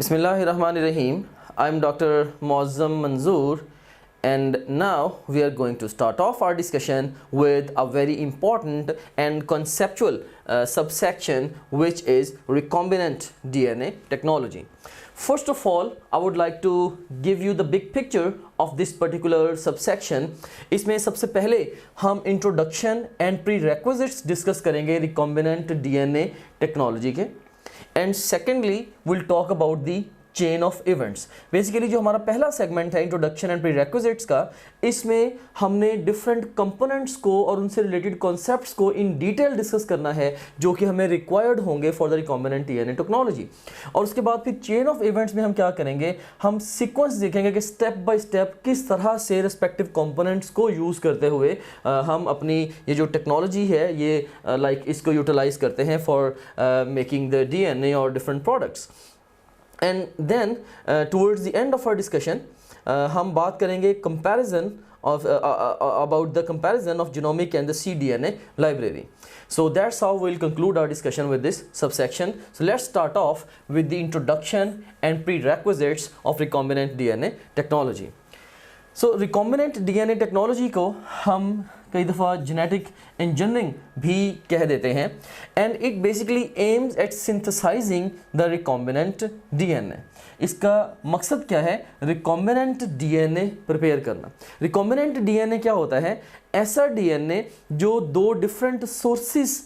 Bismillahirrahmanirrahim. I'm Dr. Muazzam Manzoor, and now we are going to start off our discussion with a very important and conceptual subsection, which is recombinant DNA technology. First of all, I would like to give you the big picture of this particular subsection. इसमें सबसे पहले हम introduction and prerequisites discuss करेंगे recombinant DNA technology के, and secondly we'll talk about the chain of events. Basically जो हमारा पहला segment है इंट्रोडक्शन एंड प्रीरेक्विजिट्स का, इसमें हमने डिफरेंट कंपोनेंट्स को और उनसे रिलेटेड कॉन्सेप्ट्स को इन डिटेल डिस्कस करना है जो कि हमें रिक्वायर्ड होंगे for the recombinant DNA technology. और उसके बाद फिर चेन ऑफ इवेंट्स में हम क्या करेंगे, हम सीक्वेंस देखेंगे कि स्टेप बाय स्टेप किस तरह से रिस्पेक्टिव कंपोनेंट्स को यूज़ करते हुए हम अपनी ये जो टेक्नोलॉजी है ये इसको यूटिलाइज करते हैं फॉर मेकिंग द डीएनए और different products. And then towards the end of our discussion हम बात करेंगे comparison of about the comparison of genomic and the cDNA library. So that's how we'll conclude our discussion with this subsection. So let's start off with the introduction and prerequisites of recombinant DNA technology. So recombinant DNA technology को हम कई दफ़ा genetic engineering भी कह देते हैं, and it basically aims at synthesising the recombinant DNA. इसका मकसद क्या है, रिकॉम्बिनेंट डीएनए प्रिपेयर करना. रिकॉम्बिनेंट डीएनए क्या होता है, ऐसा डीएनए जो दो डिफरेंट सोर्सेस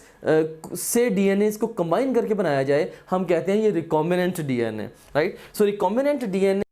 से डीएनए को कंबाइन करके बनाया जाए, हम कहते हैं ये रिकॉम्बिनेंट डीएनए, राइट. सो रिकॉम्बिनेंट डीएनए